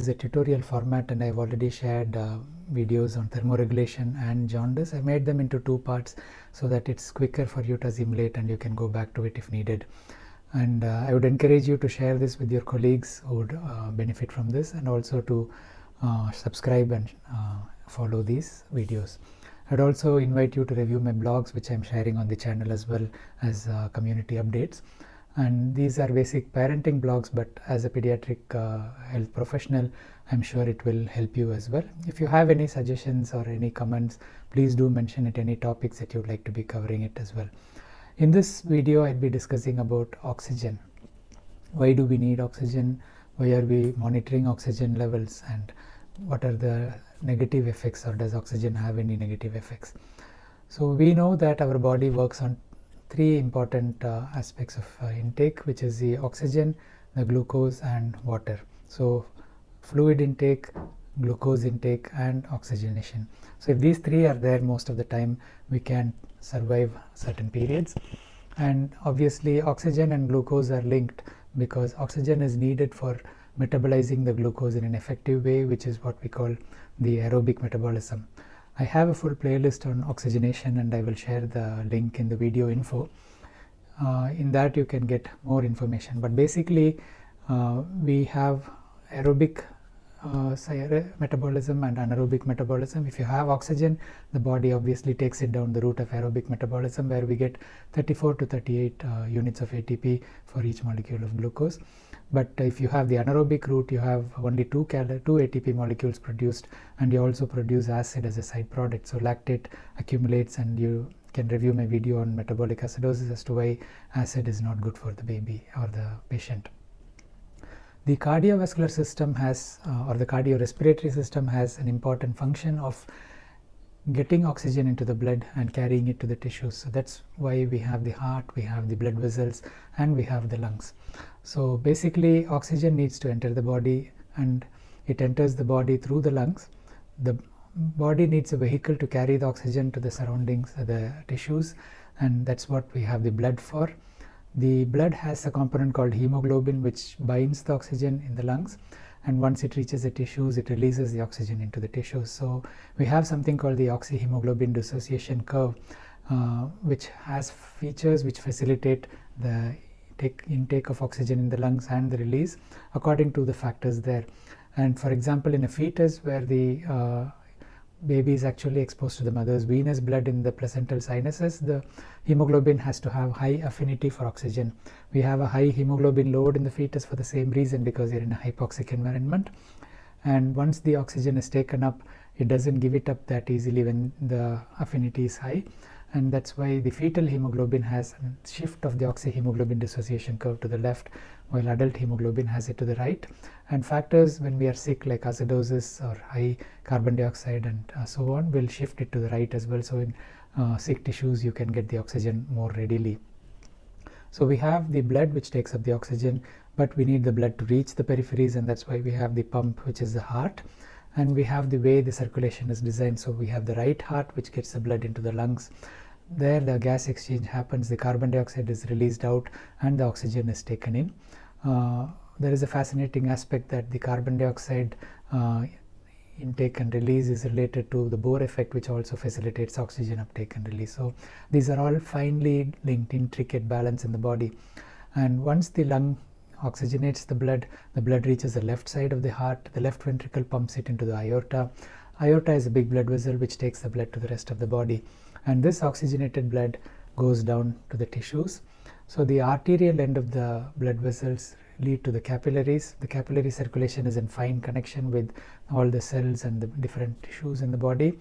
is a tutorial format, and I've already shared videos on thermoregulation and jaundice. I made them into two parts so that it's quicker for you to assimilate and you can go back to it if needed. And I would encourage you to share this with your colleagues who would benefit from this, and also to subscribe and follow these videos. I'd also invite you to review my blogs, which I'm sharing on the channel, as well as community updates. And these are basic parenting blogs, but as a pediatric health professional, I'm sure it will help you as well. If you have any suggestions or any comments, please do mention it, any topics that you'd like to be covering it as well. In this video, I'll be discussing about oxygen. Why do we need oxygen? Why are we monitoring oxygen levels? And what are the negative effects, or does oxygen have any negative effects? So we know that our body works on three important aspects of intake, which is the oxygen, the glucose, and water. So fluid intake, glucose intake, and oxygenation. So if these three are there most of the time, we can survive certain periods. And obviously oxygen and glucose are linked, because oxygen is needed for metabolizing the glucose in an effective way, which is what we call the aerobic metabolism. I have a full playlist on oxygenation, and I will share the link in the video info. In that you can get more information. But basically we have aerobic metabolism and anaerobic metabolism. If you have oxygen, the body obviously takes it down the route of aerobic metabolism, where we get 34 to 38 units of ATP for each molecule of glucose. But if you have the anaerobic route, you have only two ATP molecules produced, and you also produce acid as a side product. So lactate accumulates, and you can review my video on metabolic acidosis as to why acid is not good for the baby or the patient. The cardiovascular system has, or the cardiorespiratory system has an important function of getting oxygen into the blood and carrying it to the tissues. So that's why we have the heart, we have the blood vessels, and we have the lungs. So basically oxygen needs to enter the body, and it enters the body through the lungs. The body needs a vehicle to carry the oxygen to the surroundings, the tissues, and that's what we have the blood for. The blood has a component called hemoglobin, which binds the oxygen in the lungs, and once it reaches the tissues, it releases the oxygen into the tissues. So we have something called the oxyhemoglobin dissociation curve, which has features which facilitate the intake of oxygen in the lungs and the release according to the factors there. And for example, in a fetus where the baby is actually exposed to the mother's venous blood in the placental sinuses, the hemoglobin has to have high affinity for oxygen. We have a high hemoglobin load in the fetus for the same reason, because you're in a hypoxic environment, and once the oxygen is taken up, it doesn't give it up that easily when the affinity is high. And that's why the fetal hemoglobin has a shift of the oxyhemoglobin dissociation curve to the left, while adult hemoglobin has it to the right. And factors when we are sick, like acidosis or high carbon dioxide and so on, will shift it to the right as well. So in sick tissues, you can get the oxygen more readily. So we have the blood which takes up the oxygen, but we need the blood to reach the peripheries, and that's why we have the pump, which is the heart. And we have the way the circulation is designed. So we have the right heart, which gets the blood into the lungs. There the gas exchange happens, the carbon dioxide is released out, and the oxygen is taken in. There is a fascinating aspect that the carbon dioxide intake and release is related to the Bohr effect, which also facilitates oxygen uptake and release. So these are all finely linked, intricate balance in the body. And once the lung oxygenates the blood reaches the left side of the heart. The left ventricle pumps it into the aorta. Aorta is a big blood vessel which takes the blood to the rest of the body, and this oxygenated blood goes down to the tissues. So the arterial end of the blood vessels lead to the capillaries. The capillary circulation is in fine connection with all the cells and the different tissues in the body.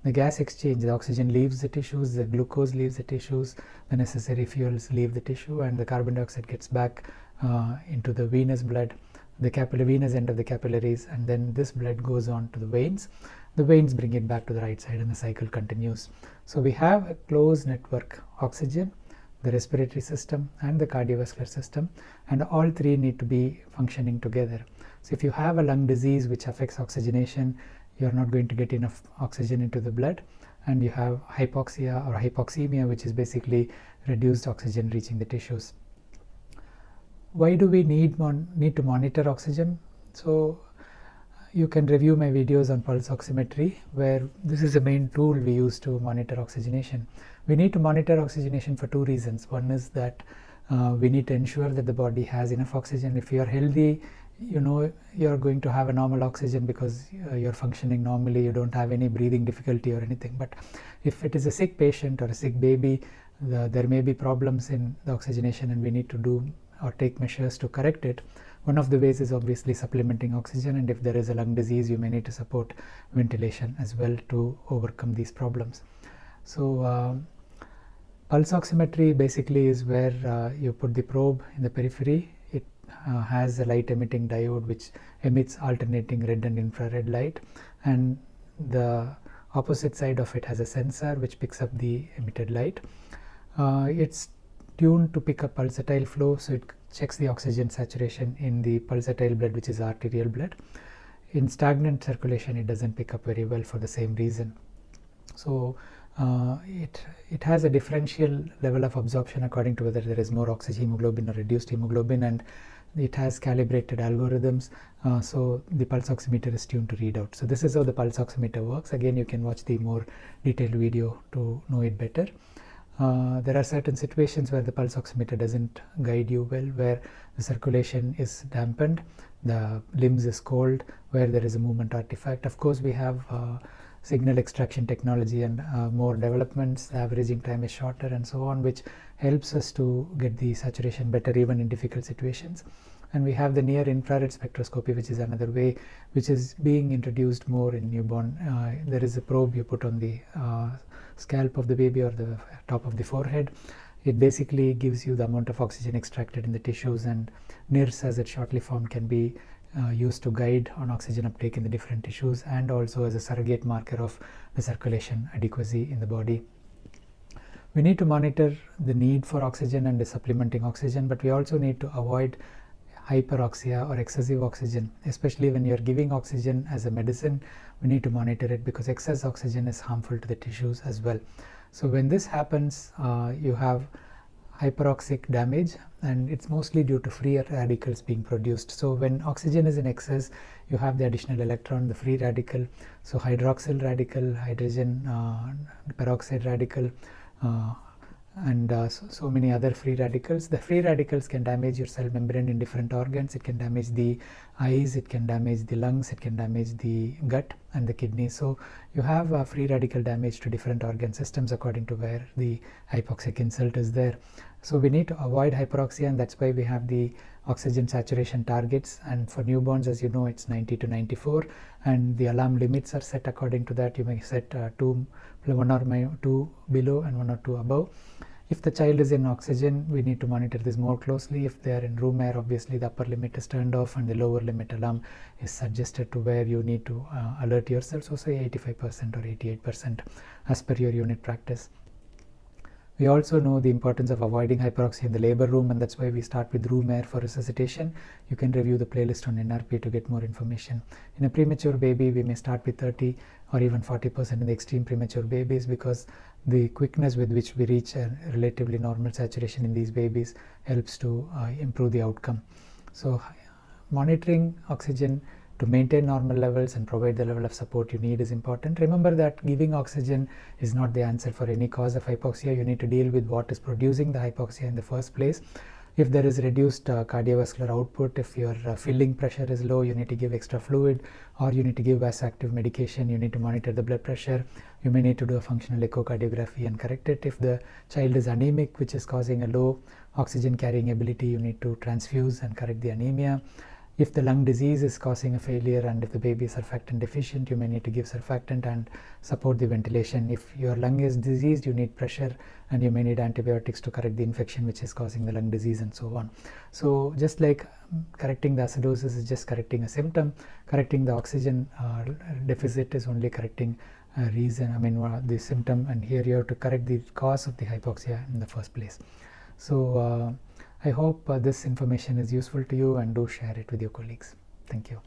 The gas exchange, the oxygen leaves the tissues, the glucose leaves the tissues, the necessary fuels leave the tissue, and the carbon dioxide gets back into the venous blood, the venous end of the capillaries, and then this blood goes on to the veins. The veins bring it back to the right side, and the cycle continues. So we have a closed network: oxygen, the respiratory system, and the cardiovascular system, and all three need to be functioning together. So if you have a lung disease which affects oxygenation, you are not going to get enough oxygen into the blood, and you have hypoxia or hypoxemia, which is basically reduced oxygen reaching the tissues. Why do we need to monitor oxygen? So you can review my videos on pulse oximetry, where this is the main tool we use to monitor oxygenation. We need to monitor oxygenation for two reasons. One is that we need to ensure that the body has enough oxygen. If you are healthy, you know you're going to have a normal oxygen because you're functioning normally, you don't have any breathing difficulty or anything. But if it is a sick patient or a sick baby, there may be problems in the oxygenation, and we need to do or take measures to correct it. One of the ways is obviously supplementing oxygen, and if there is a lung disease, you may need to support ventilation as well to overcome these problems. So pulse oximetry basically is where you put the probe in the periphery. It has a light emitting diode which emits alternating red and infrared light, and the opposite side of it has a sensor which picks up the emitted light. It's tuned to pick up pulsatile flow, so it checks the oxygen saturation in the pulsatile blood, which is arterial blood. In stagnant circulation, it doesn't pick up very well for the same reason. So it has a differential level of absorption according to whether there is more oxyhemoglobin or reduced hemoglobin, and it has calibrated algorithms, so the pulse oximeter is tuned to read out. So this is how the pulse oximeter works. Again, you can watch the more detailed video to know it better. There are certain situations where the pulse oximeter doesn't guide you well, where the circulation is dampened, the limbs is cold, where there is a movement artifact. Of course, we have signal extraction technology and more developments. The averaging time is shorter and so on, which helps us to get the saturation better even in difficult situations. And we have the near infrared spectroscopy, which is another way, which is being introduced more in newborn. There is a probe you put on the scalp of the baby or the top of the forehead. It basically gives you the amount of oxygen extracted in the tissues, and NIRS, as it's shortly formed, can be used to guide on oxygen uptake in the different tissues, and also as a surrogate marker of the circulation adequacy in the body. We need to monitor the need for oxygen and the supplementing oxygen, but we also need to avoid hyperoxia or excessive oxygen, especially when you're giving oxygen as a medicine. We need to monitor it because excess oxygen is harmful to the tissues as well. So when this happens, you have hyperoxic damage, and it's mostly due to free radicals being produced. So when oxygen is in excess, you have the additional electron, the free radical, so hydroxyl radical, hydrogen peroxide radical, and so many other free radicals. The free radicals can damage your cell membrane in different organs. It can damage the eyes, it can damage the lungs, it can damage the gut and the kidneys. So you have free radical damage to different organ systems according to where the hypoxic insult is there. So we need to avoid hyperoxia, and that's why we have the oxygen saturation targets. And for newborns, as you know, it's 90 to 94, and the alarm limits are set according to that. You may set 1 or 2 below and 1 or 2 above. If the child is in oxygen, we need to monitor this more closely. If they are in room air, obviously the upper limit is turned off and the lower limit alarm is suggested to where you need to alert yourself. So say 85% or 88% as per your unit practice. We also know the importance of avoiding hyperoxia in the labor room, and that's why we start with room air for resuscitation. You can review the playlist on NRP to get more information. In a premature baby, we may start with 30 or even 40% in the extreme premature babies, because the quickness with which we reach a relatively normal saturation in these babies helps to improve the outcome. So monitoring oxygen to maintain normal levels and provide the level of support you need is important. Remember that giving oxygen is not the answer for any cause of hypoxia. You need to deal with what is producing the hypoxia in the first place. If there is reduced cardiovascular output, if your filling pressure is low, you need to give extra fluid, or you need to give vasoactive medication. You need to monitor the blood pressure. You may need to do a functional echocardiography and correct it. If the child is anemic, which is causing a low oxygen carrying ability, you need to transfuse and correct the anemia. If the lung disease is causing a failure, and if the baby is surfactant deficient, you may need to give surfactant and support the ventilation. If your lung is diseased, you need pressure, and you may need antibiotics to correct the infection which is causing the lung disease, and so on. So just like correcting the acidosis is just correcting a symptom, correcting the oxygen deficit is only correcting a reason, the symptom, and here you have to correct the cause of the hypoxia in the first place. So I hope this information is useful to you, and do share it with your colleagues. Thank you.